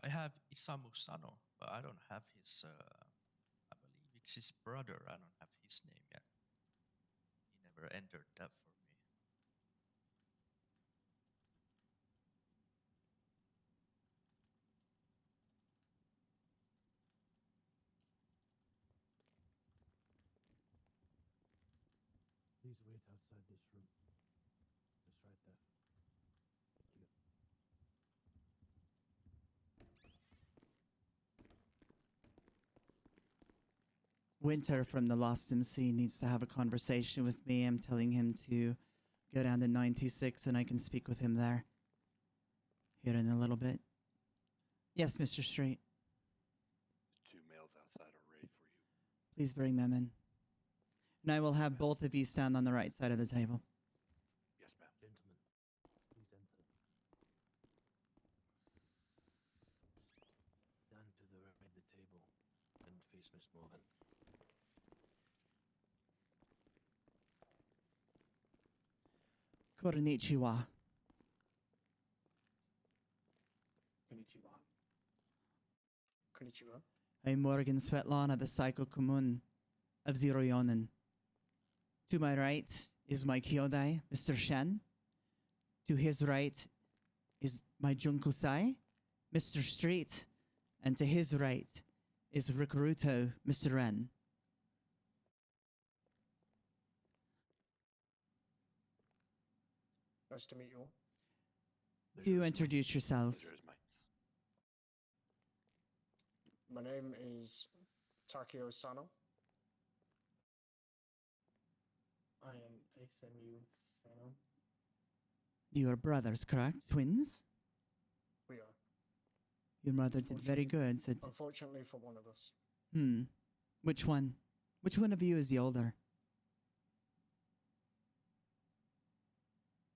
I have Isamu Sano, but I don't have his. I believe it's his brother. I don't have his name yet. He never entered that for me. Please wait outside this room. Just right there. Thank you. Winter from the Lost MC needs to have a conversation with me. I'm telling him to go down to 926 and I can speak with him there. Here in a little bit. Yes, Mr. Street. The 2 males outside are ready for you. Please bring them in. And I will have both of you stand on the right side of the table. Yes, ma'am. Gentlemen, please enter. Stand to the right of the table and face Miss Morgan. Konnichiwa. Konnichiwa. Konnichiwa. I'm Morgan Svetlana, the Psycho Kumun of Zero Yōnin. To my right is my Kyodai, Mr. Shen. To his right is my Junkusai, Mr. Street. And to his right is Rikuruto, Mr. Ren. Nice to meet you all. Do introduce yourselves. Pleasure is mine. My name is Takeo Sano. I am SMU Sano. You are brothers, correct? Twins? We are. Your mother did very good. Unfortunately for one of us. Which one? Which one of you is the older?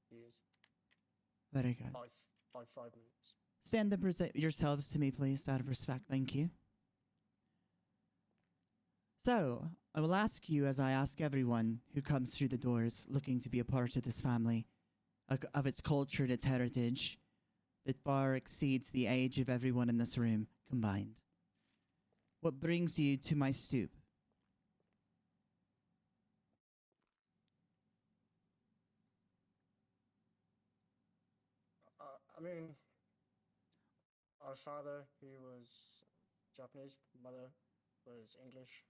He is. Very good. By 5 minutes. Stand and present yourselves to me, please, out of respect. Thank you. So, I will ask you, as I ask everyone who comes through the doors looking to be a part of this family, of its culture and its heritage, that far exceeds the age of everyone in this room combined. What brings you to my stoop? I mean, our father, he was Japanese. Mother was English.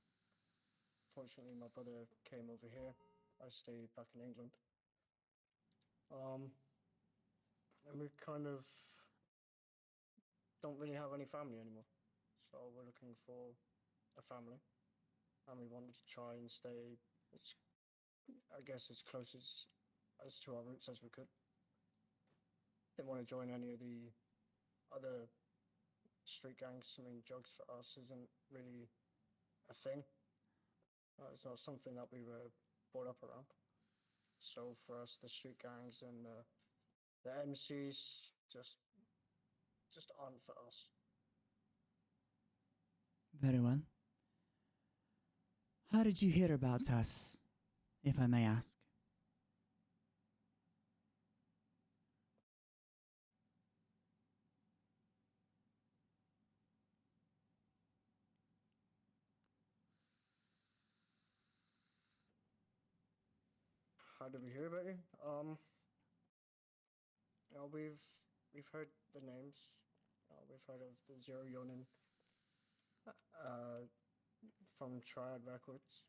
Fortunately, my brother came over here. I stayed back in England. And we kind of don't really have any family anymore. So we're looking for a family. And we wanted to try and stay, I guess, as close as to our roots as we could. Didn't want to join any of the other street gangs. I mean, drugs for us isn't really a thing. It's not something that we were brought up around. So for us, the street gangs and the MCs just aren't for us. Very well. How did you hear about us, if I may ask? How did we hear about you? You know, we've heard the names. We've heard of the Zero Yōnin from Triad Records.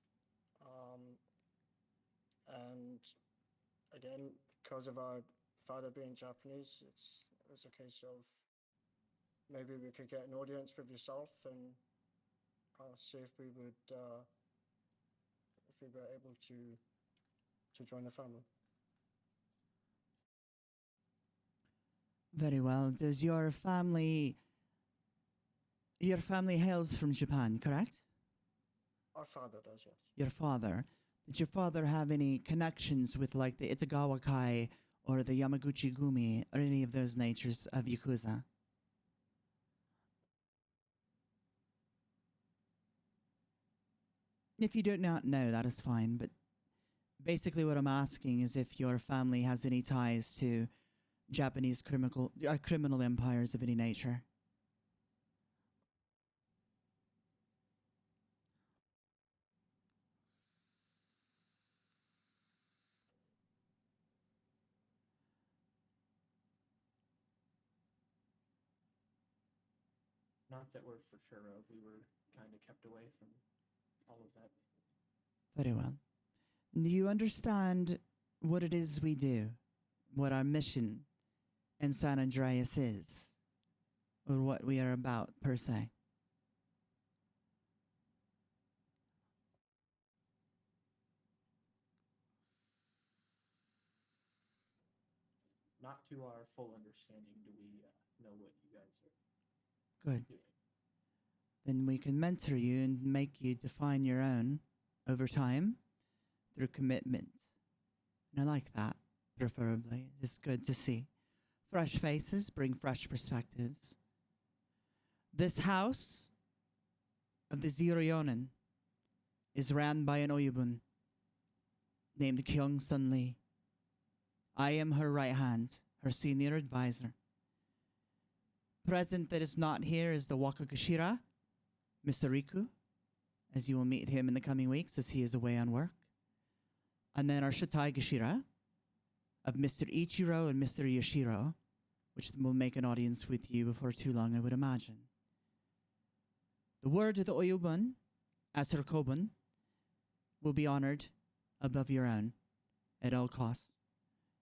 And again, because of our father being Japanese, it was a case of maybe we could get an audience with yourself and see if we would if we were able to join the family. Very well. Does your family hails from Japan, correct? Our father does, yes. Your father. Did your father have any connections with like the Itagawa Kai or the Yamaguchi Gumi or any of those natures of Yakuza? If you do not know, that is fine, but basically what I'm asking is if your family has any ties to Japanese criminal empires of any nature. Not that we're for sure of. We were kind of kept away from all of that. Very well. Do you understand what it is we do? What our mission in San Andreas is? Or what we are about, per se? Not to our full understanding do we know what you guys are Good. doing. Then we can mentor you and make you define your own over time through commitment. And I like that, preferably. It's good to see. Fresh faces bring fresh perspectives. This house of the Zero Yōnin is ran by an Oyubun named Kyung Sun Lee. I am her right hand, her senior advisor. Present that is not here is the Wakagashira, Mr. Riku, as you will meet him in the coming weeks as he is away on work. And then our Shatai Gashira of Mr. Ichiro and Mr. Yoshiro, which will make an audience with you before too long, I would imagine. The word of the Oyuban, as her Kobun, will be honored above your own at all costs.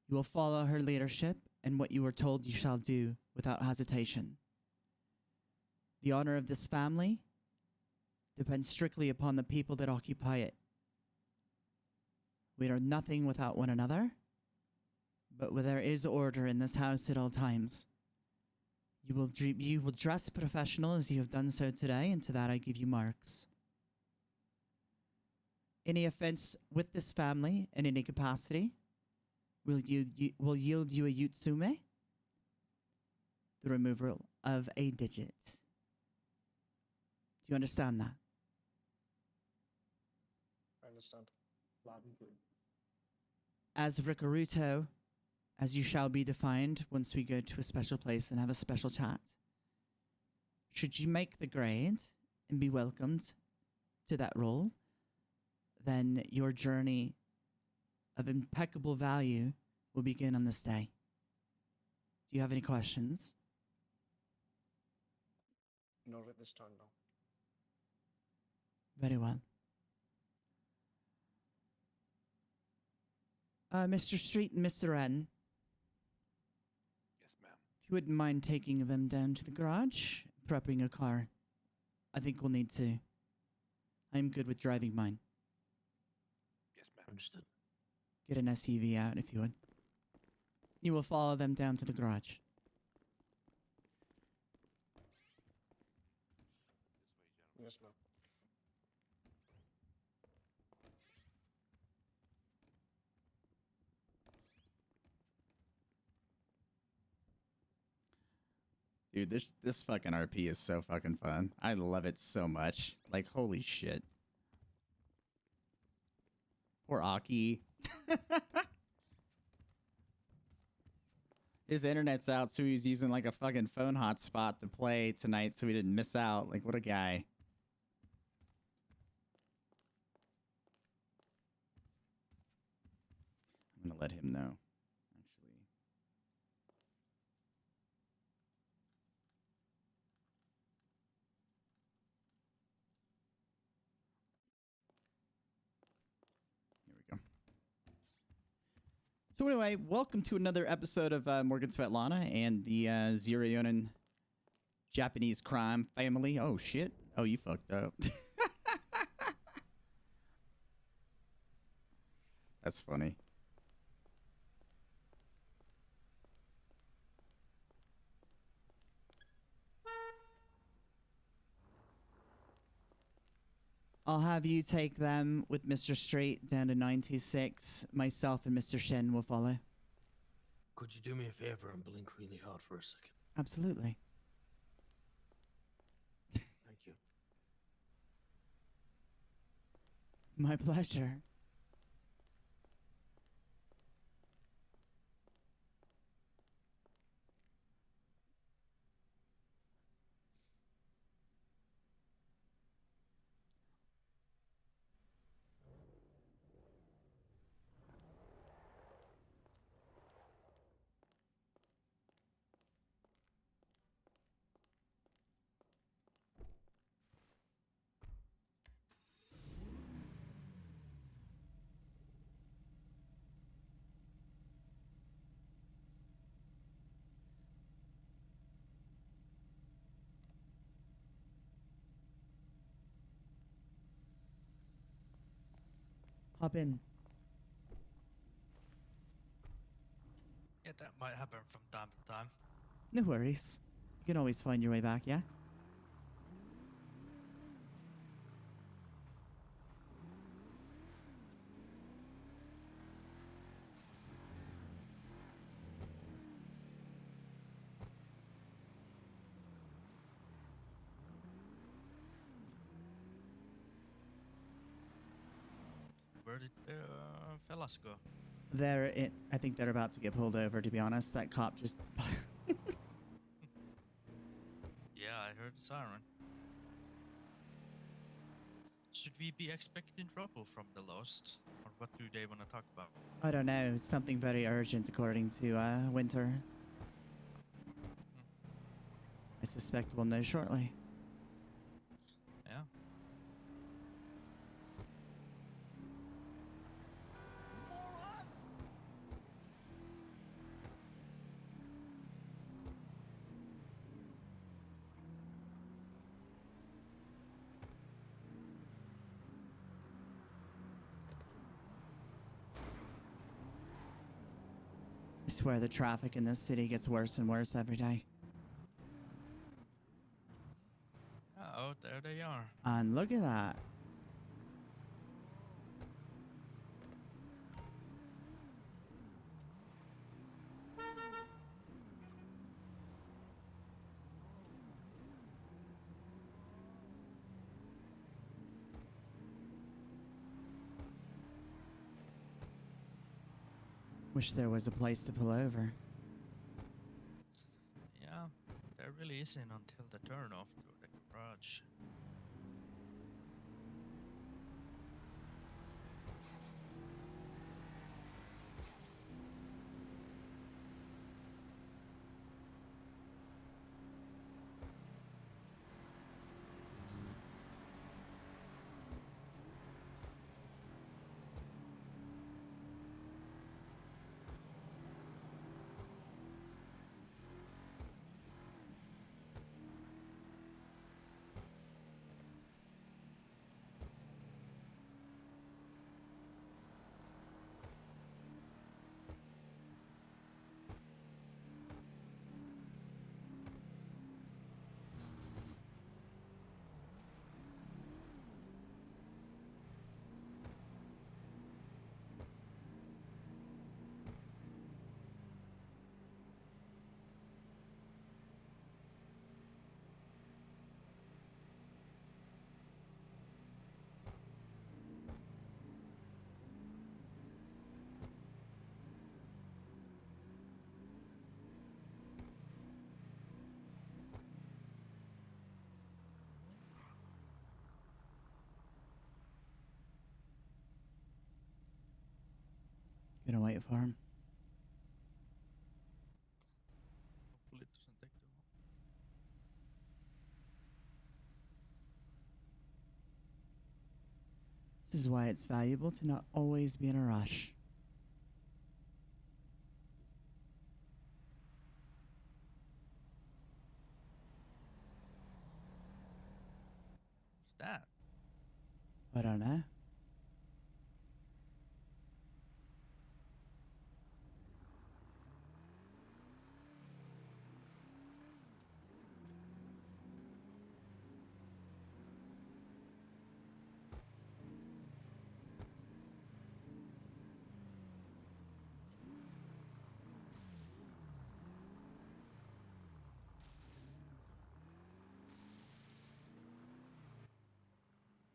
You will follow her leadership, and what you are told you shall do without hesitation. The honor of this family depends strictly upon the people that occupy it. We are nothing without one another, but where there is order in this house at all times. You will dress professional as you have done so today, and to that I give you marks. Any offense with this family in any capacity will yield you a Yutsume, the removal of a digit. Do you understand that? I understand. Loud and clear. As Rikaruto, as you shall be defined once we go to a special place and have a special chat, should you make the grade and be welcomed to that role, then your journey of impeccable value will begin on this day. Do you have any questions? Not at this time, no. Very well. Mr. Street and Mr. N, Yes, ma'am. if you wouldn't mind taking them down to the garage, prepping a car. I think we'll need to. I'm good with driving mine. Yes, ma'am. Understood. Get an SUV out if you would. You will follow them down to the garage. This way, gentlemen. Yes, ma'am. Dude, this fucking RP is so fucking fun. I love it so much. Like, holy shit. Poor Aki. His internet's out, so he's using like a fucking phone hotspot to play tonight so he didn't miss out. Like, what a guy. I'm gonna let him know, actually. Here we go. So anyway, welcome to another episode of Morgan Svetlana and the Zero Yōnin Japanese crime family. Oh, shit. Oh, you fucked up. That's funny. I'll have you take them with Mr. Straight down to 96. Myself and Mr. Shen will follow. Could you do me a favor and blink really hard for a second? Absolutely. Thank you. My pleasure. Hop in. Yeah, that might happen from time to time. No worries. You can always find your way back, yeah? Where did the fellas go? I think they're about to get pulled over, to be honest. That cop just... Yeah, I heard the siren. Should we be expecting trouble from the Lost? Or what do they want to talk about? I don't know. It's something very urgent, according to Winter. I suspect we'll know shortly. Yeah. I swear the traffic in this city gets worse and worse every day. Oh, there they are. And look at that. Wish there was a place to pull over. Yeah, there really isn't until the turn off to the garage. Gonna wait for him. Hopefully it doesn't take too long. This is why it's valuable to not always be in a rush. What's that? I don't know.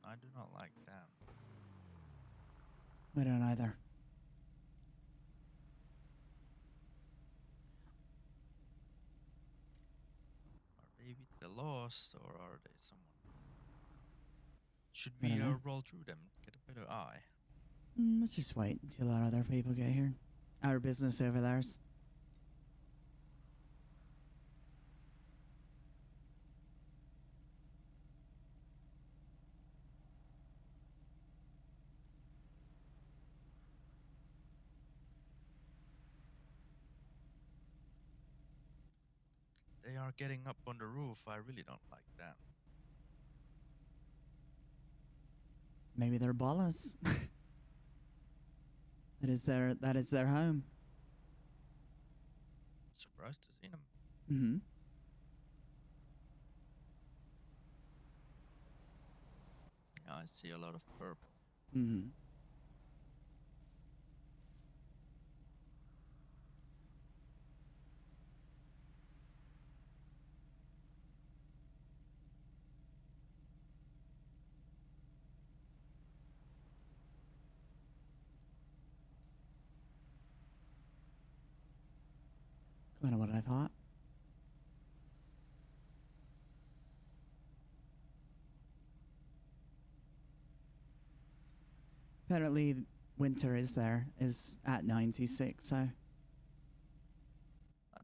I do not like that. I don't either. Are they with the Lost or are they someone? Should I we don't know. roll through them, get a better eye? Let's just wait until our other people get here. Our business over theirs. They are getting up on the roof. I really don't like that. Maybe they're ballers. That is their home. Surprised to see them. Mm-hmm. Yeah, I see a lot of purple. Mm-hmm. Kind of what I thought. Apparently, winter is at 96. So I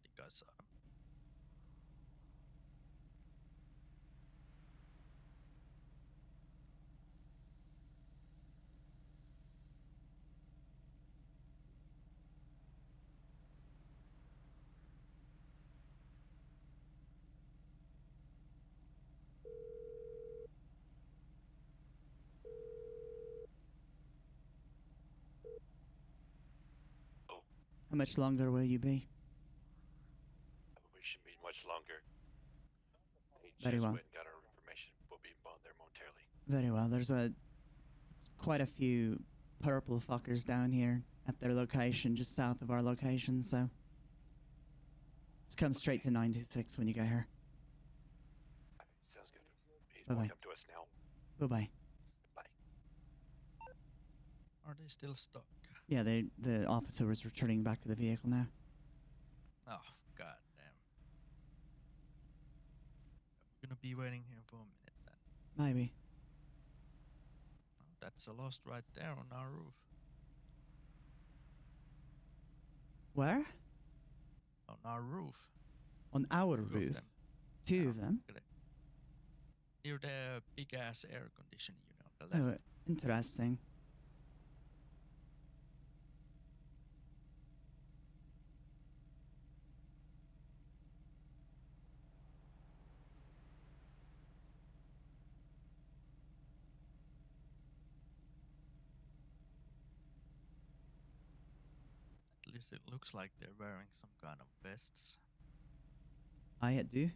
think I saw them. how much longer will you be? We shouldn't be much longer. He Very just well. went and got our information. We'll be on there momentarily. Very well. There's quite a few purple fuckers down here at their location, just south of our location. So just come straight to 96 when you get here. Sounds good. He's Bye-bye. walking up to us now. Bye bye. Bye. Are they still stuck? Yeah, the officer was returning back to the vehicle now. Oh, god damn. We're gonna be waiting here for a minute then. Maybe. Oh, that's a lost right there on our roof. Where? On our roof. On our Two of roof. them. Two Yeah, of them. look at it. Near the big ass air conditioning unit on the left. Oh, interesting. At least it looks like they're wearing some kind of vests. I do.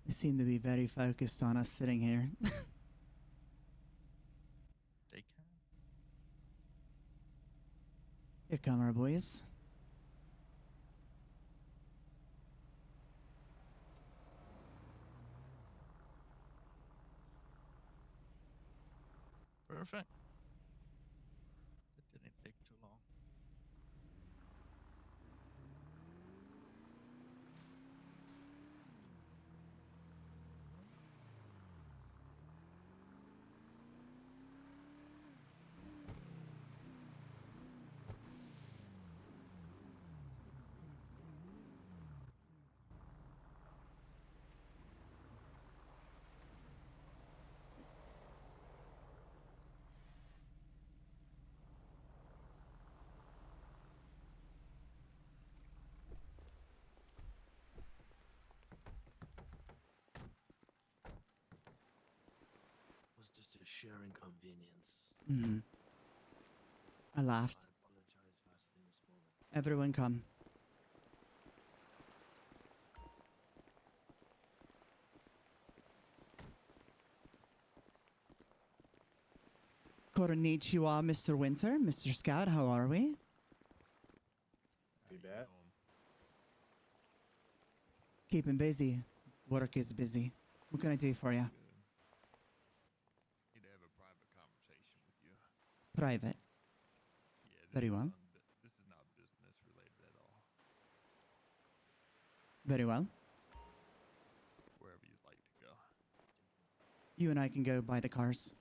They seem to be very focused on us sitting here. They can. Here come our boys. Perfect. That didn't take too long. It was just a sheer inconvenience. Mm-hmm. I laughed. I apologize vastly, Miss Morgan. Everyone come. Konnichiwa, Mr. Winter. Mr. Scott, how are we? Too bad. Keeping busy. Work is busy. What can I do for you? Good. Need to have a private conversation with you. Private. Yeah, this Very is well. this is not business related at all. Very well. Wherever you'd like to go. You and I can go buy the cars.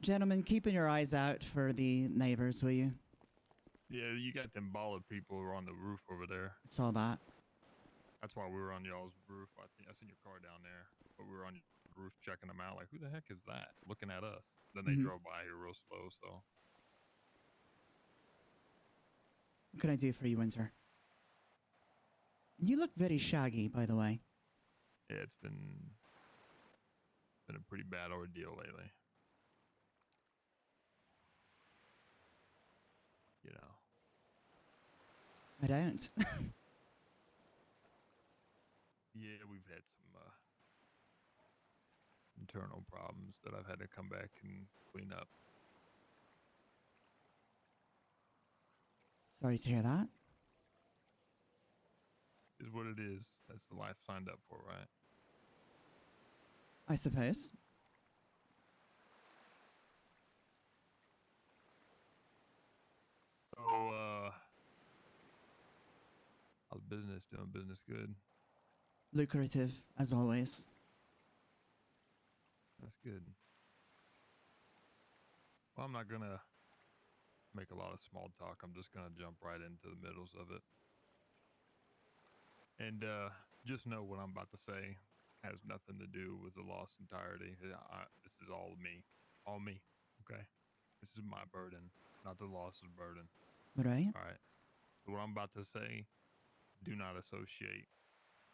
Gentlemen, keeping your eyes out for the neighbors, will you? Yeah, you got them baller people who are on the roof over there. Saw that. That's why we were on y'all's roof. I think I seen your car down there, but we were on your roof checking them out. Like, who the heck is that? Looking at us. Then they Mhm. drove by here real slow. So What can I do for you, Winter? You look very shaggy, by the way. yeah, it's been a pretty bad ordeal lately. You know. I don't. Yeah, we've had some internal problems that I've had to come back and clean up. Sorry to hear that. Is what it is. That's the life signed up for, right? I suppose. So, how's business doing? Business good? Lucrative, as always. That's good. Well, I'm not gonna make a lot of small talk. I'm just gonna jump right into the middles of it. And just know what I'm about to say has nothing to do with the lost entirety. This is all me. All me. Okay? This is my burden, not the loss's burden. Right? All right? So what I'm about to say, do not associate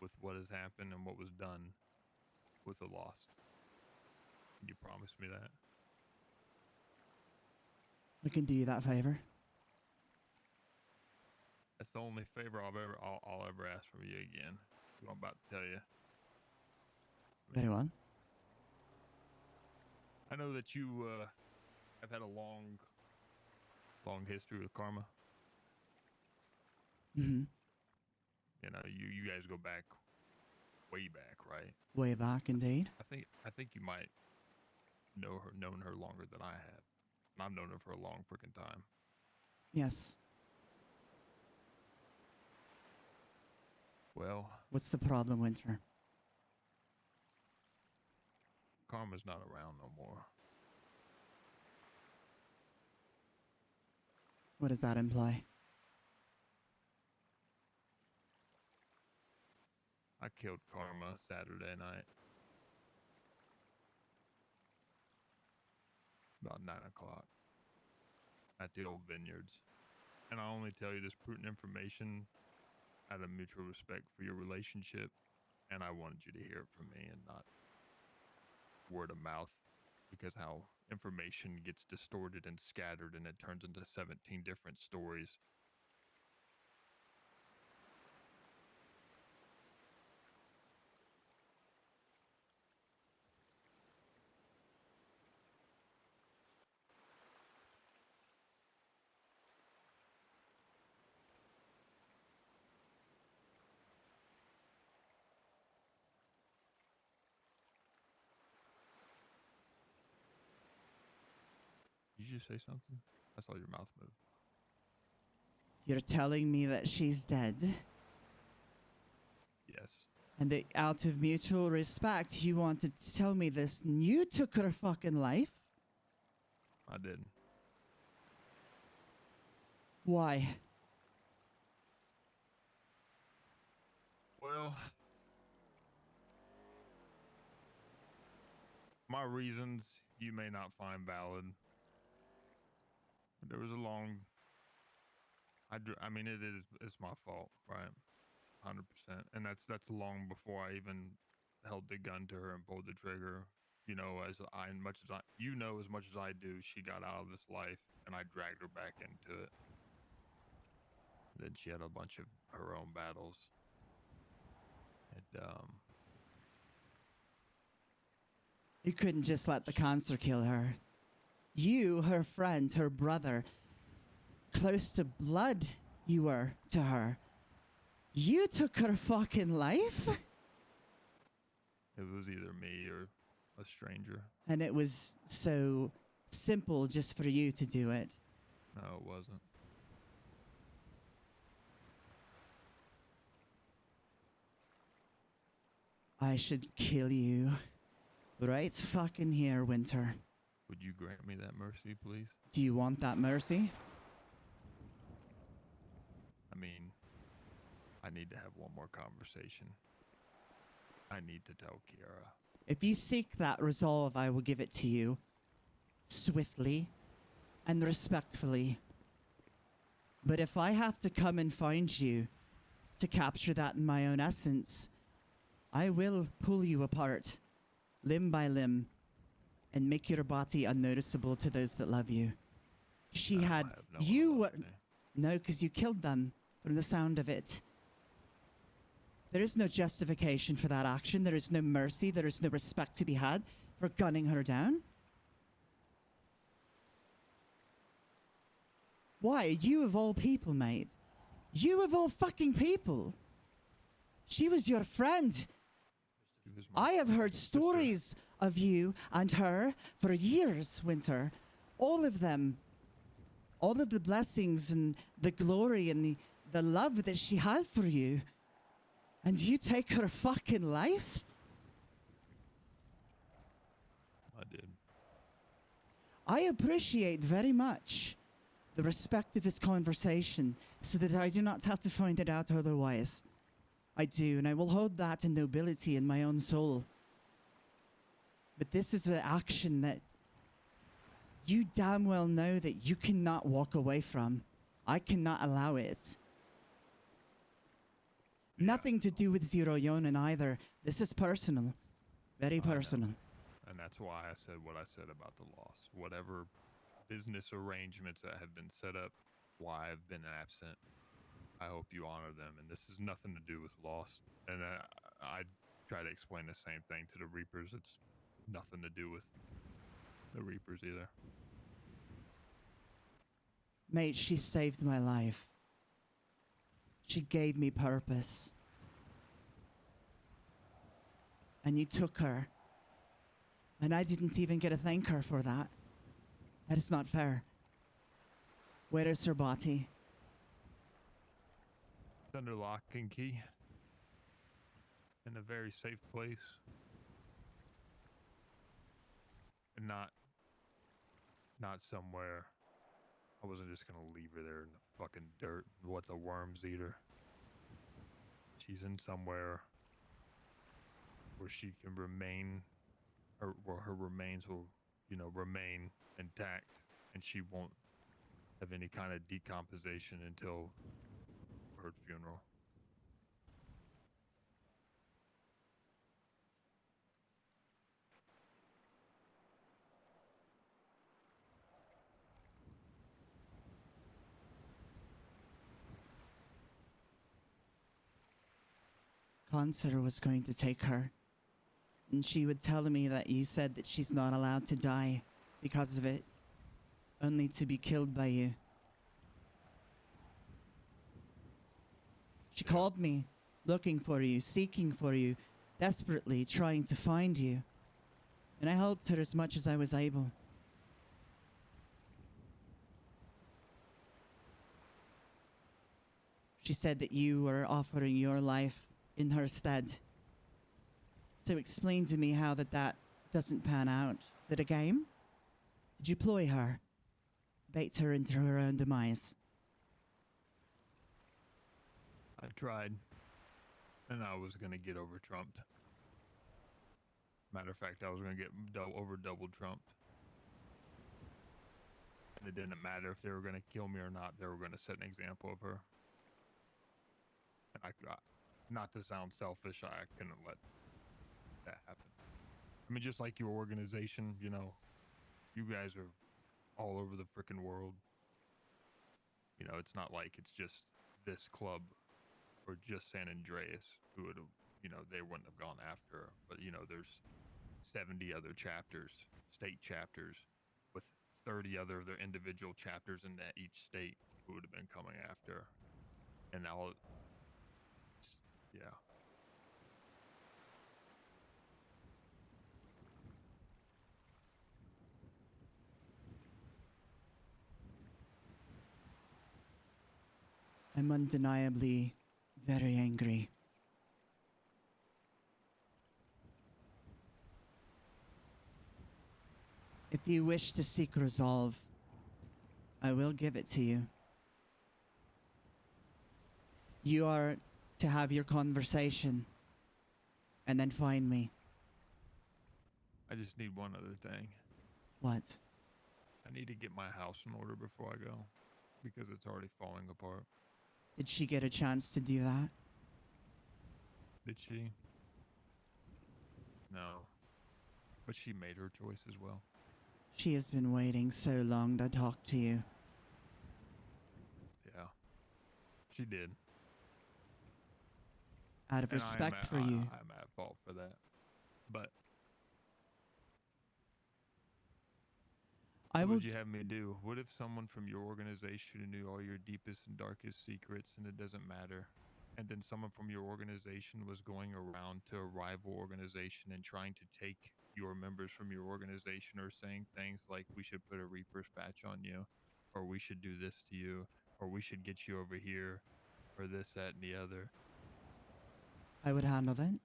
with what has happened and what was done with the lost. Can you promise me that? I can do you that favor. That's the only favor I'll ever ask from you again. What I'm about to tell you. Very well. I know that you have had a long history with karma. Hmm. You know, you guys go back way back, right? Way back, indeed. I think you might known her longer than I have. And I've known her for a long freaking time. Yes. Well, What's the problem, Winter? karma's not around no more. What does that imply? I killed Karma Saturday night. About 9 o'clock. At the old vineyards. And I only tell you this prudent information out of mutual respect for your relationship. And I wanted you to hear it from me and not word of mouth. Because how information gets distorted and scattered and it turns into 17 different stories. Did you just say something? I saw your mouth move. You're telling me that she's dead, Yes. and that out of mutual respect, you wanted to tell me this, and you took her fucking life? I did. Why? Well, my reasons you may not find valid. But there was a long. I mean, it's my fault, right? 100%. And that's long before I even held the gun to her and pulled the trigger. You know, as much as I do, she got out of this life, and I dragged her back into it. Then she had a bunch of her own battles. And You couldn't just let the cancer kill her. You, her friend, her brother, close to blood you were to her. You took her fucking life? It was either me or a stranger. And it was so simple just for you to do it. No, it wasn't. I should kill you. Right fucking here, Winter. Would you grant me that mercy, please? Do you want that mercy? I mean, I need to have one more conversation. I need to tell Kiara. If you seek that resolve, I will give it to you. Swiftly and respectfully. But if I have to come and find you to capture that in my own essence, I will pull you apart, limb by limb, and make your body unnoticeable to those that love you. She I had... have no one You who were... loves me. No, because you killed them from the sound of it. There is no justification for that action. There is no mercy. There is no respect to be had for gunning her down. Why? You of all people, mate. You of all fucking people. She was your friend. She was my I have heard sister. stories of you and her for years, Winter. All of them. All of the blessings and the glory and the love that she had for you. And you take her fucking life? I did. I appreciate very much the respect of this conversation so that I do not have to find it out otherwise. I do, and I will hold that in nobility in my own soul. But this is an action that you damn well know that you cannot walk away from. I cannot allow it. Yeah. Nothing to do with Zero Yōnin either. This is personal. Very I know. personal. And that's why I said what I said about the loss. Whatever business arrangements that have been set up, why I've been absent, I hope you honor them. And this has nothing to do with loss. And I try to explain the same thing to the Reapers. It's nothing to do with the Reapers either. Mate, she saved my life. She gave me purpose. And you took her. And I didn't even get to thank her for that. That is not fair. Where is her body? It's under lock and key. In a very safe place. And not somewhere. I wasn't just gonna leave her there in the fucking dirt. What the worms eat her. She's in somewhere where she can remain, or where her remains will, remain intact, and she won't have any kind of decomposition until her funeral. Consider was going to take her. And she would tell me that you said that she's not allowed to die because of it. Only to be killed by you. She called me, looking for you, seeking for you, desperately trying to find you. And I helped her as much as I was able. She said that you were offering your life in her stead. So explain to me how that doesn't pan out. Is it a game? Did you ploy her? Bait her into her own demise? I tried, and I was gonna get over trumped. Matter of fact, I was gonna get over double trumped. And it didn't matter if they were gonna kill me or not. They were gonna set an example of her. And not to sound selfish, I couldn't let that happen. I mean, just like your organization, you guys are all over the frickin' world. It's not like it's just this club or just San Andreas who would have, they wouldn't have gone after her. But, there's 70 other chapters, state chapters, with 30 other of their individual chapters in that each state who would have been coming after. And all, just, yeah. I'm undeniably very angry. If you wish to seek resolve, I will give it to you. You are to have your conversation and then find me. I just need one other thing. What? I need to get my house in order before I go because it's already falling apart. Did she get a chance to do that? Did she? No. But she made her choice as well. She has been waiting so long to talk to you. Yeah. She did. Out of And respect for you. I'm at fault for that. But I what will. would you have me do? What if someone from your organization knew all your deepest and darkest secrets and it doesn't matter? And then someone from your organization was going around to a rival organization and trying to take your members from your organization or saying things like, we should put a Reaper's patch on you, or we should do this to you, or we should get you over here, or this, that, and the other. I would handle that.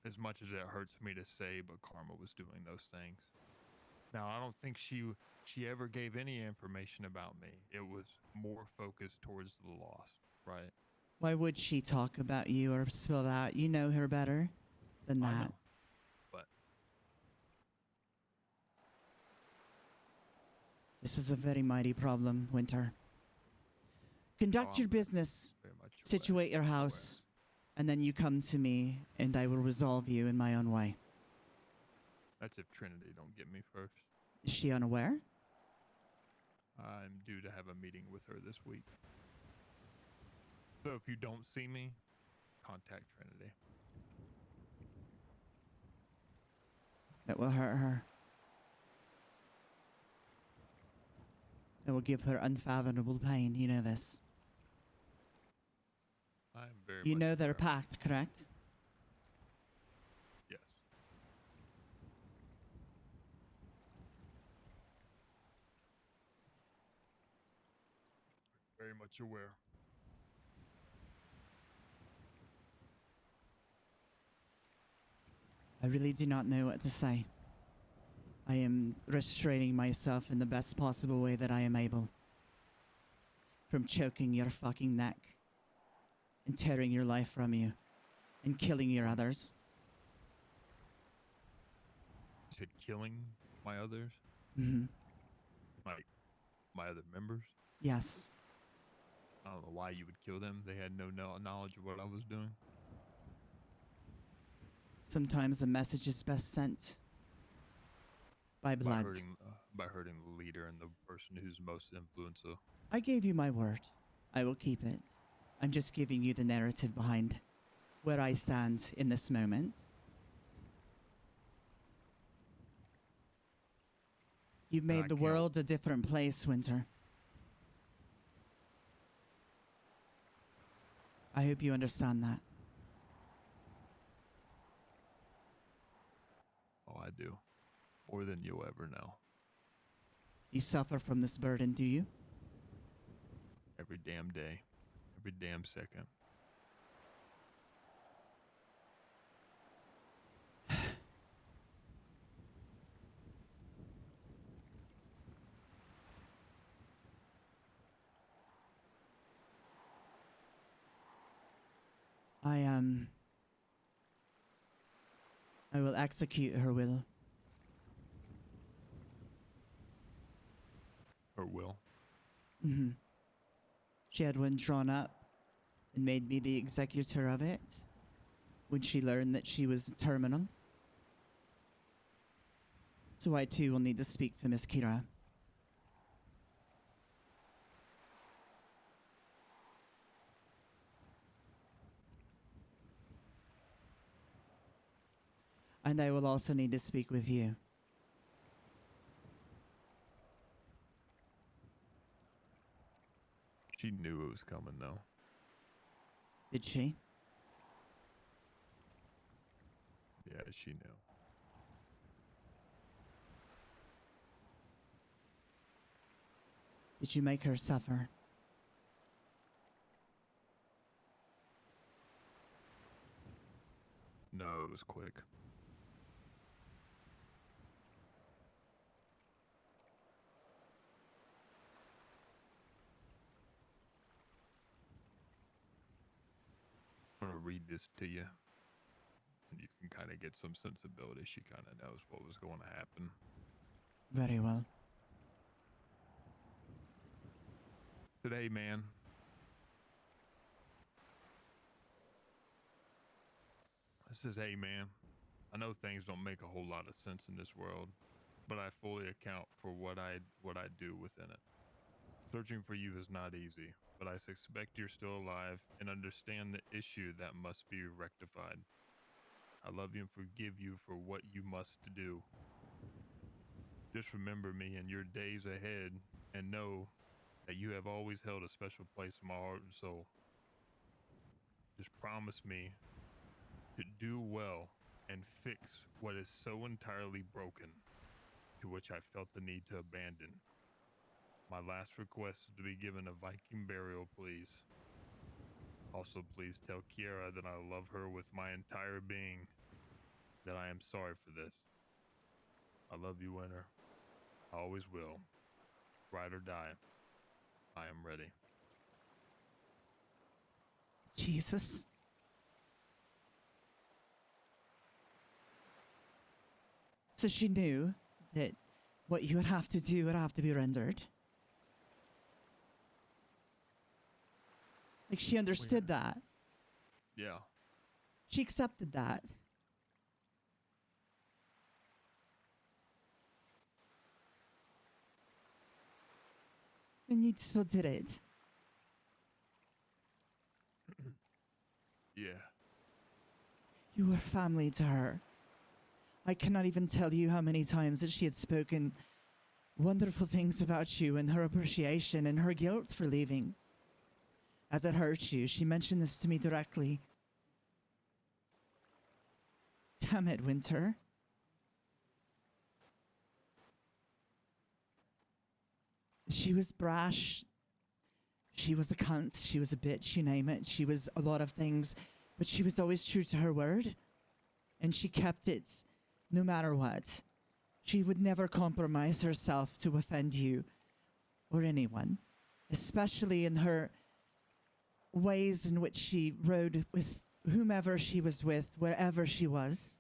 As much as it hurts me to say, but Karma was doing those things. Now, I don't think she ever gave any information about me. It was more focused towards the loss, right? Why would she talk about you or spill that? You know her better than I that. know, but This is a very mighty problem, Winter. Conduct I'm your business, very much aware. situate your house, and then you come to me and I will resolve you in my own way. That's if Trinity don't get me first. Is she unaware? I'm due to have a meeting with her this week. So if you don't see me, contact Trinity. That will hurt her. That will give her unfathomable pain. You know this. I'm very You much know their aware. pact, correct? Yes. Very much aware. I really do not know what to say. I am restraining myself in the best possible way that I am able. From choking your fucking neck and tearing your life from you and killing your others. You said killing my others? Mm-hmm. Like, my other members? Yes. I don't know why you would kill them. They had no knowledge of what I was doing. Sometimes a message is best sent by blood. By hurting the leader and the person who's most influential. I gave you my word. I will keep it. I'm just giving you the narrative behind where I stand in this moment. You've And I made the can't- world a different place, Winter. I hope you understand that. Oh, I do. More than you'll ever know. You suffer from this burden, do you? Every damn day. Every damn second. I will execute her will. Or will. Mm-hmm. She had one drawn up and made me the executor of it when she learned that she was terminal. So I too will need to speak to Miss Kira. And I will also need to speak with you. She knew it was coming, though. Did she? Yeah, she knew. Did you make her suffer? No, it was quick. I'm gonna read this to you, and you can kind of get some sensibility. She kind of knows what was going to happen. Very well. Today, man. This is, hey, man. I know things don't make a whole lot of sense in this world, but I fully account for what I do within it. Searching for you is not easy, but I suspect you're still alive and understand the issue that must be rectified. I love you and forgive you for what you must do. Just remember me in your days ahead and know that you have always held a special place in my heart and soul. Just promise me to do well and fix what is so entirely broken, to which I felt the need to abandon. My last request is to be given a Viking burial, please. Also, please tell Kiara that I love her with my entire being, that I am sorry for this. I love you, Winter. I always will. Ride or die. I am ready. Jesus. So she knew that what you would have to do would have to be rendered. Like, she understood that. Yeah. She accepted that. And you still did it. Yeah. You were family to her. I cannot even tell you how many times that she had spoken wonderful things about you and her appreciation and her guilt for leaving. As it hurt you, she mentioned this to me directly. Damn it, Winter. She was brash. She was a cunt. She was a bitch, you name it. She was a lot of things, but she was always true to her word. And she kept it no matter what. She would never compromise herself to offend you or anyone, especially in her ways in which she rode with whomever she was with, wherever she was.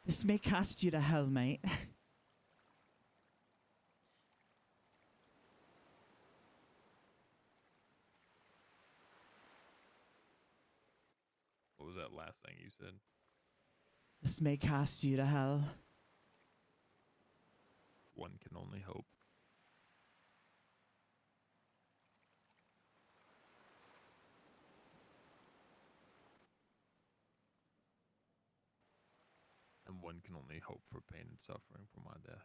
This may cast you to hell, mate. What was that last thing you said? This may cast you to hell. One can only hope. And one can only hope for pain and suffering for my death.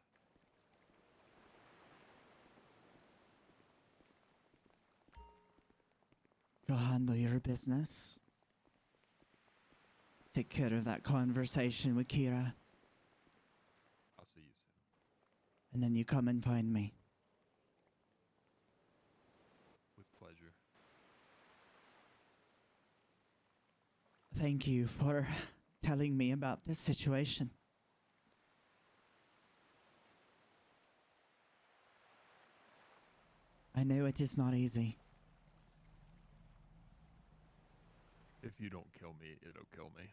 Go handle your business. Take care of that conversation with Kira, I'll see you soon. and then you come and find me. With pleasure. Thank you for telling me about this situation. I know it is not easy. If you don't kill me, it'll kill me.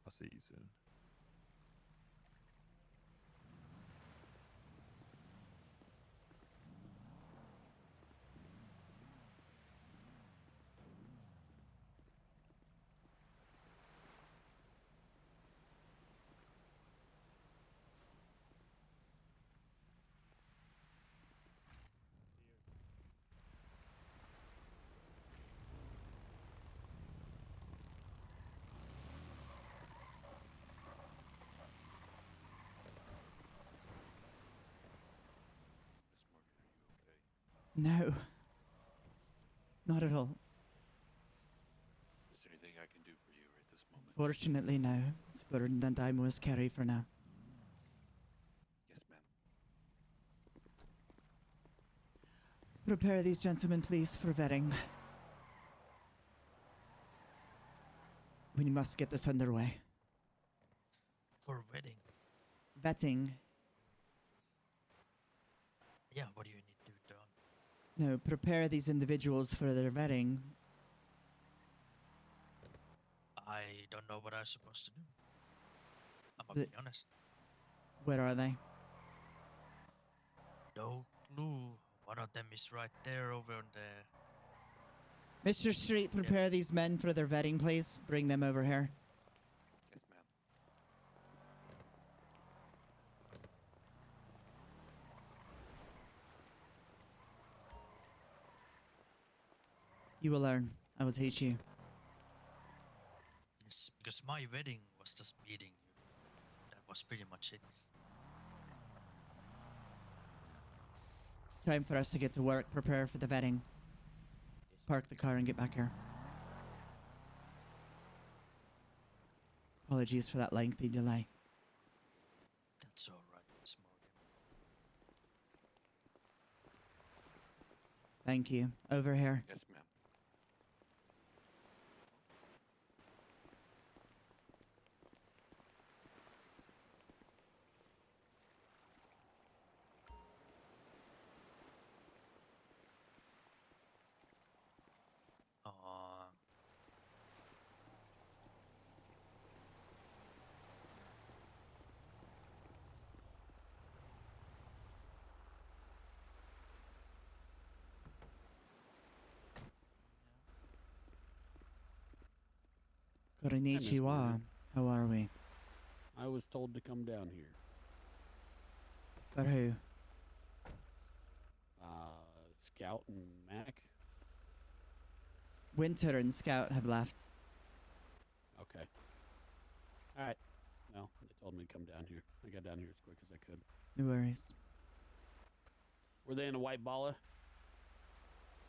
I'll see you soon. No. Not at all. Is there anything I can do for you right this moment? Fortunately, no. It's a burden that I must carry for now. Yes, ma'am. Prepare these gentlemen, please, for vetting. We must get this underway. For wedding. Vetting. Yeah, what do you need to do done? No, prepare these individuals for their vetting. I don't know what I'm supposed to do. I'm The- gonna be honest. Where are they? No clue. One of them is right there over on the... Mr. Street, prepare these men for their vetting, please. Bring them over here. Yes, ma'am. You will learn. I will teach you. Yes, because my wedding was just meeting you. That was pretty much it. Time for us to get to work. Prepare for the vetting. Park the car and get back here. Apologies for that lengthy delay. That's alright, Miss Morgan. Thank you. Over here. Yes, ma'am. Uh, Konnichiwa. How are we? I was told to come down here. For who? Scout and Mac. Winter and Scout have left. Okay. All right. Well, they told me to come down here. I got down here as quick as I could. No worries. Were they in a white balla?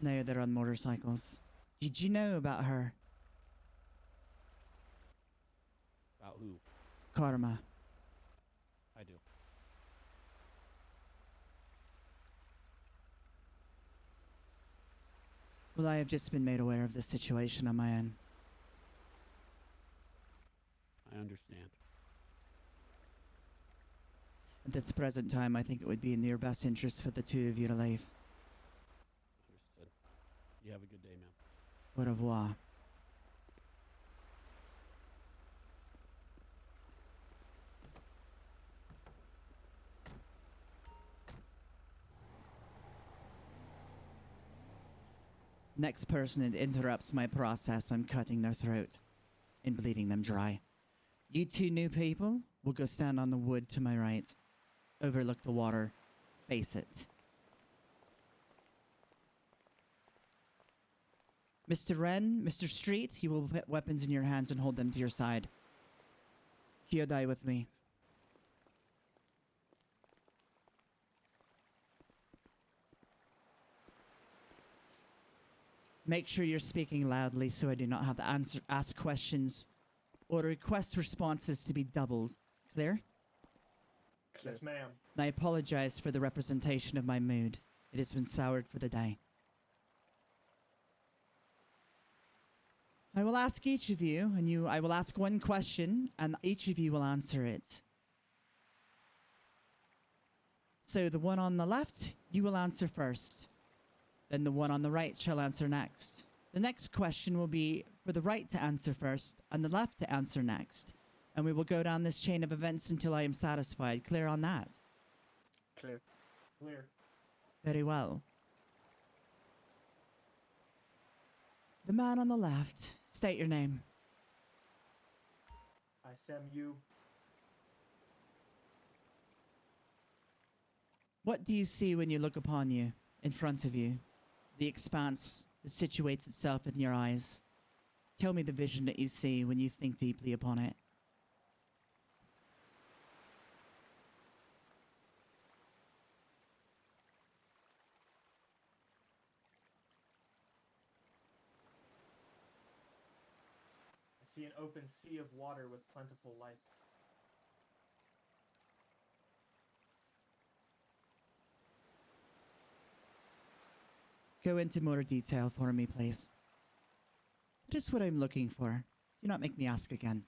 No, they're on motorcycles. Did you know about her? About who? Karma. I do. Well, I have just been made aware of this situation on my own. I understand. At this present time, I think it would be in your best interest for the two of you to leave. Understood. You have a good day, ma'am. Au revoir. Next person that interrupts my process, I'm cutting their throat and bleeding them dry. You two new people will go stand on the wood to my right. Overlook the water. Face it. Mr. Wren, Mr. Street, you will put weapons in your hands and hold them to your side. Kyodai with me. Make sure you're speaking loudly so I do not have to ask questions or request responses to be doubled. Clear? Yes, ma'am. And I apologize for the representation of my mood. It has been soured for the day. I will ask each of you, I will ask one question, and each of you will answer it. So the one on the left, you will answer first. Then the one on the right shall answer next. The next question will be for the right to answer first, and the left to answer next. And we will go down this chain of events until I am satisfied. Clear on that? Clear. Clear. Very well. The man on the left, state your name. I Sam you. What do you see when you look upon you, in front of you? The expanse that situates itself in your eyes. Tell me the vision that you see when you think deeply upon it. see an open sea of water with plentiful life. Go into more detail for me, please. That is what I'm looking for. Do not make me ask again.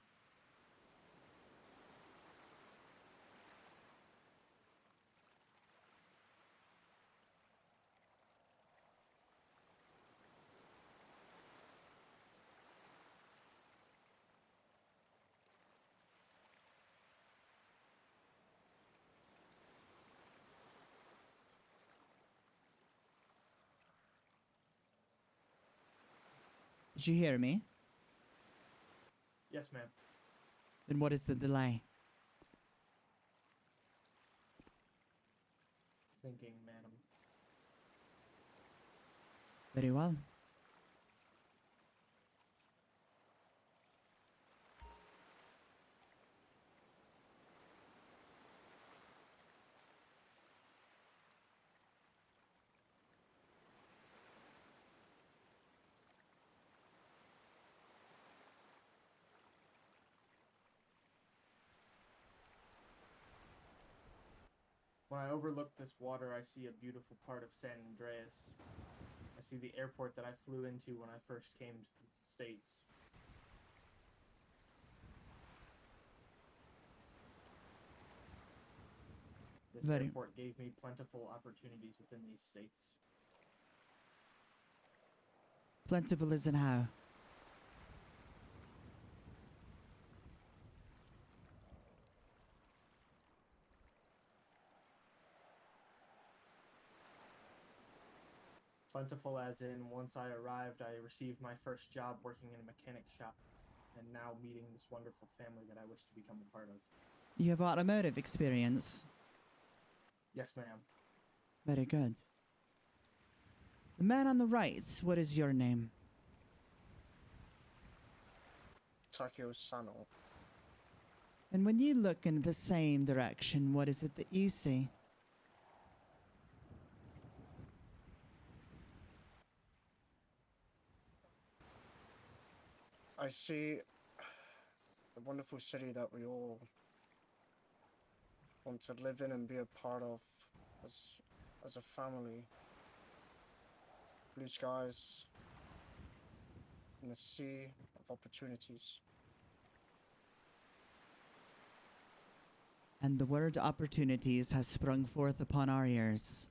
Did you hear me? Yes, ma'am. Then what is the delay? Thinking, madam. Very well. When I overlook this water, I see a beautiful part of San Andreas. I see the airport that I flew into when I first came to the States. This Very- airport gave me plentiful opportunities within these states. Plentiful is in how? Plentiful as in, once I arrived, I received my first job working in a mechanic shop, and now meeting this wonderful family that I wish to become a part of. You have automotive experience. Yes, ma'am. Very good. The man on the right, what is your name? Takeo Sano. And when you look in the same direction, what is it that you see? I see the wonderful city that we all want to live in and be a part of as a family. Blue skies and the sea of opportunities. And the word opportunities has sprung forth upon our ears.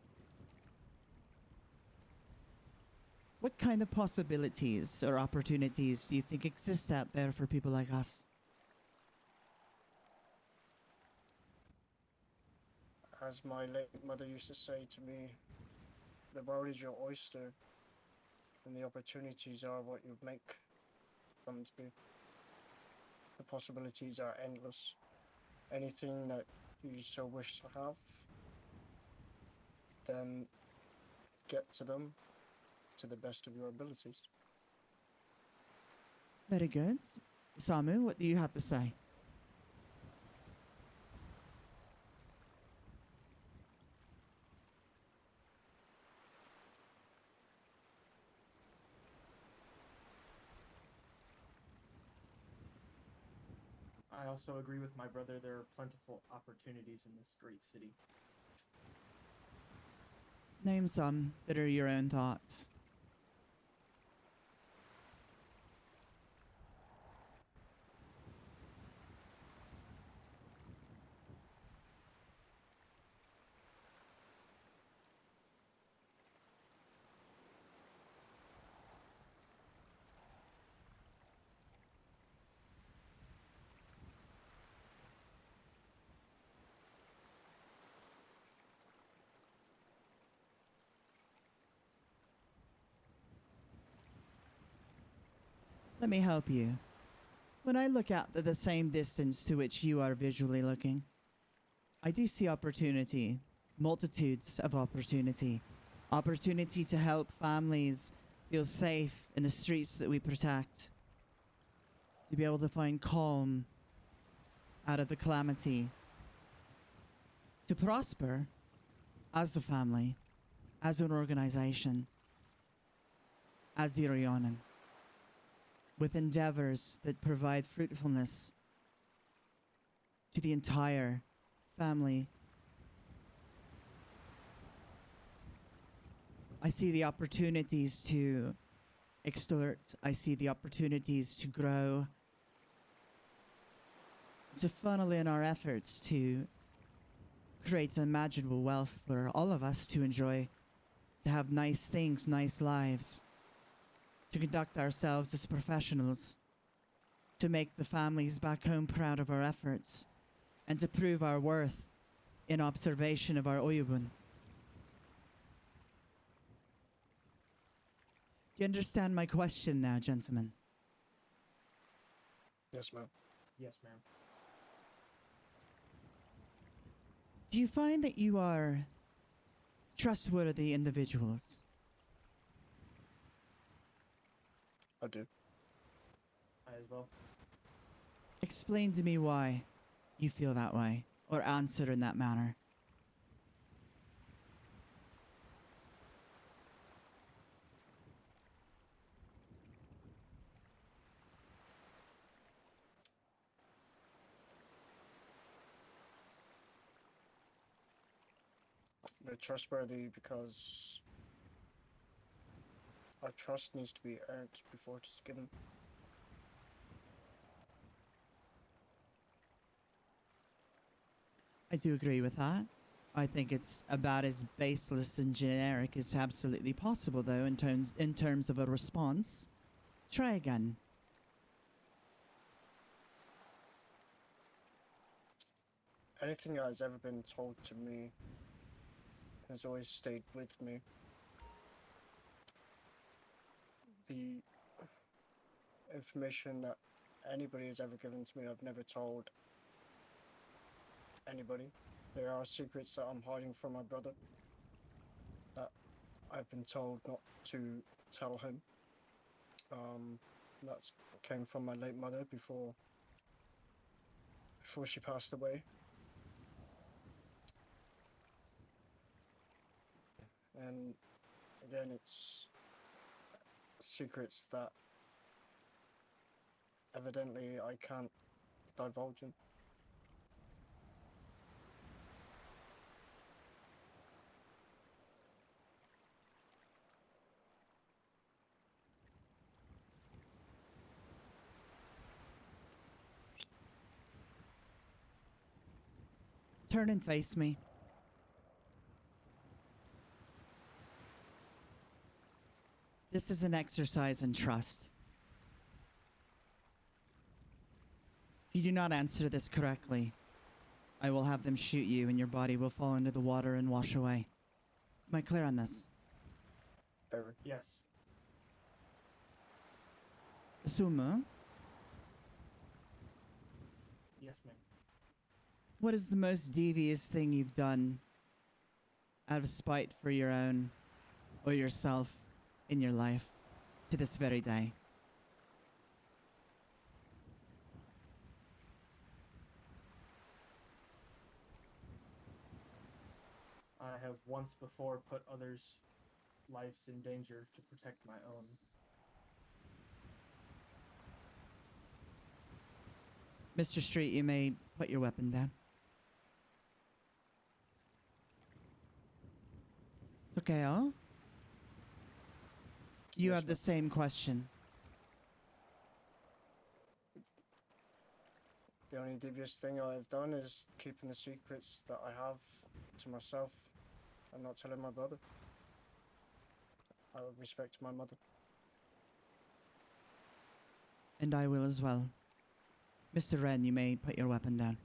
What kind of possibilities or opportunities do you think exist out there for people like us? As my late mother used to say to me, the world is your oyster, and the opportunities are what you make them to be. The possibilities are endless. Anything that you so wish to have, then get to them to the best of your abilities. Very good. Samu, what do you have to say? I also agree with my brother. There are plentiful opportunities in this great city. Name some that are your own thoughts. Let me help you. When I look out at the same distance to which you are visually looking, I do see opportunity, multitudes of opportunity. Opportunity to help families feel safe in the streets that we protect. To be able to find calm out of the calamity. To prosper as a family, as an organization, as Zero Yōnin. with endeavors that provide fruitfulness to the entire family. I see the opportunities to extort. I see the opportunities to grow, to funnel in our efforts to create unimaginable wealth for all of us to enjoy, to have nice things, nice lives, to conduct ourselves as professionals, to make the families back home proud of our efforts, and to prove our worth in observation of our Oyubun. Do you understand my question now, gentlemen? Yes, ma'am. Yes, ma'am. Do you find that you are trustworthy individuals? I do. I as well. Explain to me why you feel that way, or answer in that manner. They're trustworthy because our trust needs to be earned before it is given. I do agree with that. I think it's about as baseless and generic as absolutely possible, though, in terms of a response. Try again. Anything that has ever been told to me has always stayed with me. The information that anybody has ever given to me, I've never told anybody. There are secrets that I'm hiding from my brother that I've been told not to tell him. That came from my late mother before she passed away. And again, it's secrets that evidently I can't divulge in. Turn and face me. This is an exercise in trust. If you do not answer this correctly, I will have them shoot you and your body will fall into the water and wash away. Am I clear on this? Very. Yes. Sumu, Yes, ma'am. what is the most devious thing you've done out of spite for your own or yourself in your life to this very day? I have once before put others' lives in danger to protect my own. Mr. Street, you may put your weapon down. Okay, oh? You Yes, have the same question. The only devious thing I've done is keeping the secrets that I have to myself and not telling my brother. Out of respect to my mother. And I will as well. Mr. Ren, you may put your weapon down.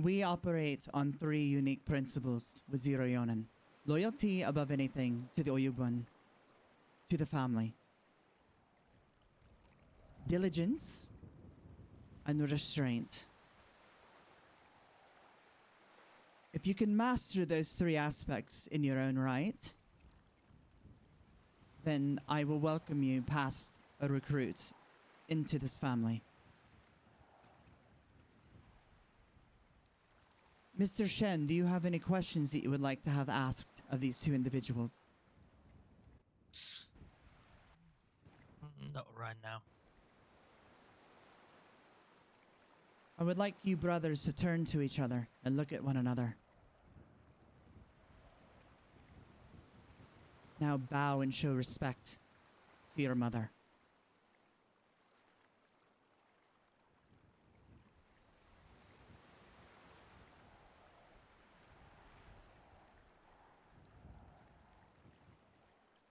We operate on 3 unique principles with Zero Yōnin. Loyalty above anything to the Oyubun, to the family. Diligence and restraint. If you can master those 3 aspects in your own right, then I will welcome you past a recruit into this family. Mr. Shen, do you have any questions that you would like to have asked of these 2 individuals? Not right now. I would like you brothers to turn to each other and look at one another. Now bow and show respect to your mother.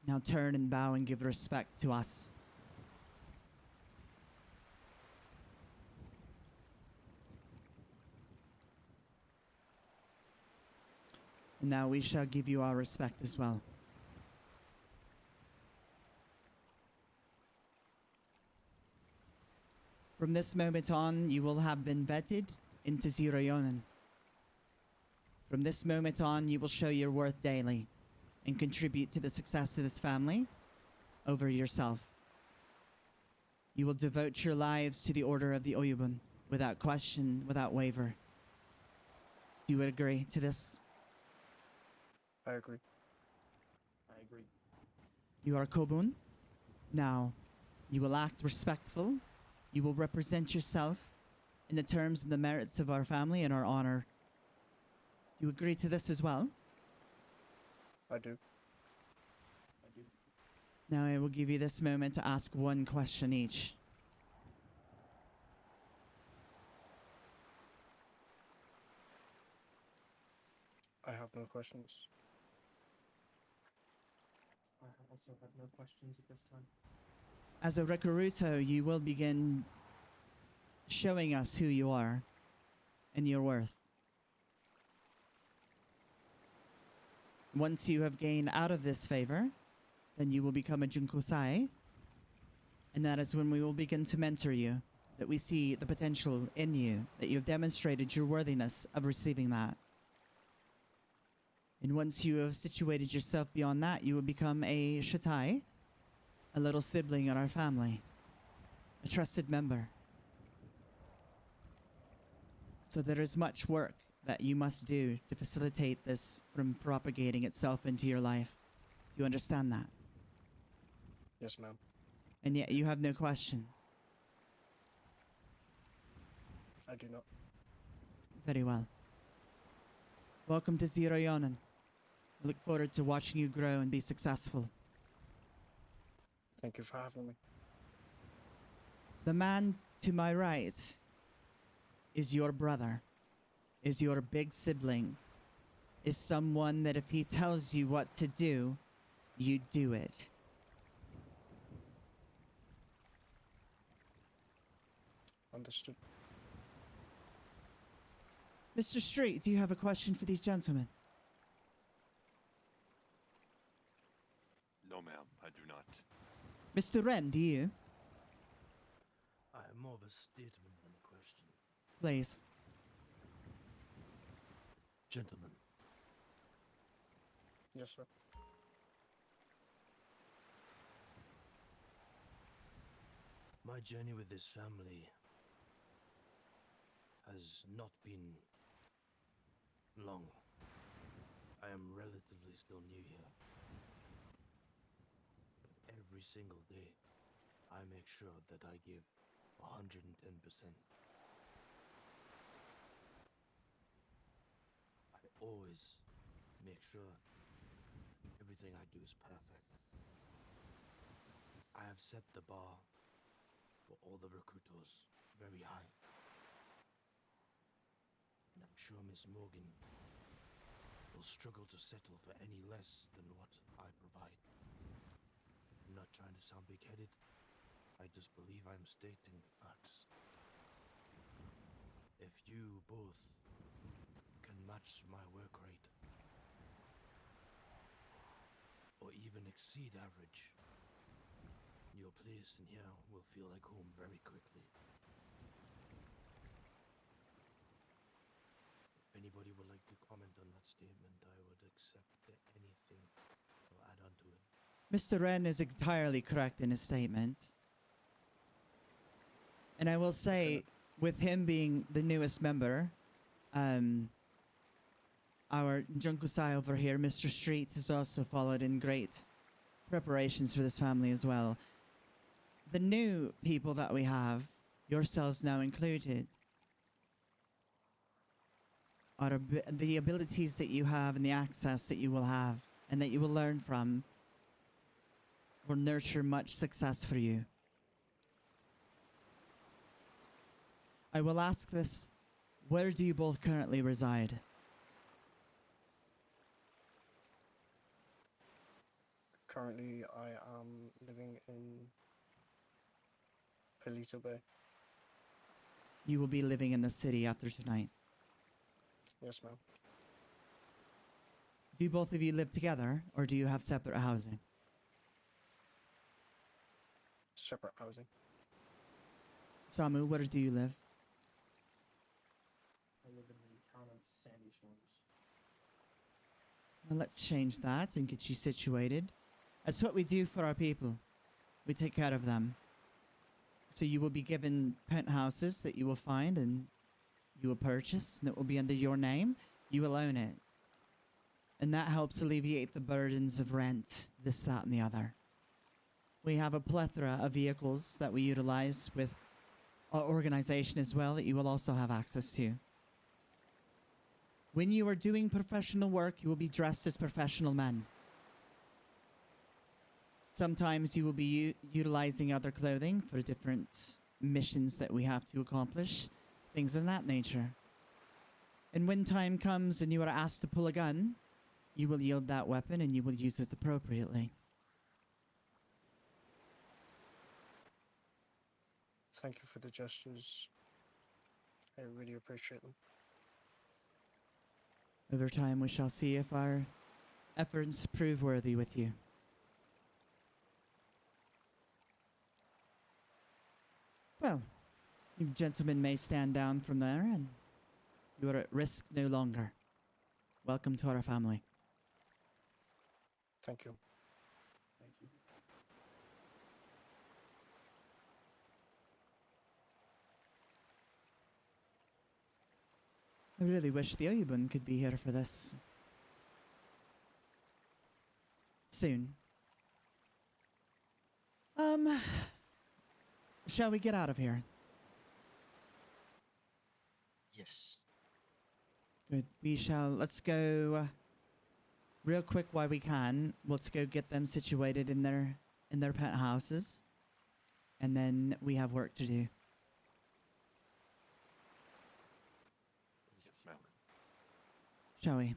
Now turn and bow and give respect to us. And now we shall give you our respect as well. From this moment on, you will have been vetted into Zero Yōnin. From this moment on, you will show your worth daily and contribute to the success of this family over yourself. You will devote your lives to the order of the Oyubun without question, without waver. Do you agree to this? I agree. I agree. You are Kobun. Now, you will act respectful. You will represent yourself in the terms and the merits of our family and our honor. You agree to this as well? I do. I do. Now I will give you this moment to ask one question each. I have no questions. I also have no questions at this time. As a Rekuruto, you will begin showing us who you are and your worth. Once you have gained out of this favor, then you will become a Junkusai, and that is when we will begin to mentor you, that we see the potential in you, that you have demonstrated your worthiness of receiving that. And once you have situated yourself beyond that, you will become a Shitai, a little sibling in our family, a trusted member. So there is much work that you must do to facilitate this from propagating itself into your life. Do you understand that? Yes, ma'am. And yet you have no questions. I do not. Very well. Welcome to Zero Yōnin. I look forward to watching you grow and be successful. Thank you for having me. The man to my right is your brother, is your big sibling, is someone that if he tells you what to do, you do it. Understood. Mr. Street, do you have a question for these gentlemen? No, ma'am, I do not. Mr. Ren, do you? I have more of a statement than a question. Please. Gentlemen, Yes, sir. my journey with this family has not been long. I am relatively still new here. But every single day, I make sure that I give 110%. I always make sure everything I do is perfect. I have set the bar for all the recruiters very high. And I'm sure Miss Morgan will struggle to settle for any less than what I provide. I'm not trying to sound big-headed. I just believe I'm stating the facts. If you both can match my work rate, or even exceed average, your place in here will feel like home very quickly. If anybody would like to comment on that statement, I would accept anything or add on to it. Mr. Ren is entirely correct in his statements. And I will say, with him being the newest member, our Junkusai over here, Mr. Street, has also followed in great preparations for this family as well. the new people that we have, yourselves now included, are the abilities that you have and the access that you will have and that you will learn from will nurture much success for you. I will ask this, where do you both currently reside? Currently, I am living in Palito Bay. You will be living in the city after tonight. Yes, ma'am. Do both of you live together, or do you have separate housing? Separate housing. Samu, where do you live? I live in the town of Sandy Shores. Well, let's change that and get you situated. That's what we do for our people. We take care of them. So you will be given penthouses that you will find and you will purchase, and it will be under your name. You will own it. And that helps alleviate the burdens of rent, this, that, and the other. We have a plethora of vehicles that we utilize with our organization as well that you will also have access to. When you are doing professional work, you will be dressed as professional men. Sometimes you will be utilizing other clothing for different missions that we have to accomplish, things of that nature. And when time comes and you are asked to pull a gun, you will yield that weapon and you will use it appropriately. Thank you for the gestures. I really appreciate them. Over time, we shall see if our efforts prove worthy with you. Well, you gentlemen may stand down from there, and you are at risk no longer. Welcome to our family. Thank you. Thank you. I really wish the Oyubun could be here for this. Soon. Shall we get out of here? Yes. Good. Let's go real quick while we can. Let's go get them situated in their penthouses. And then we have work to do. Yes, ma'am. Shall we?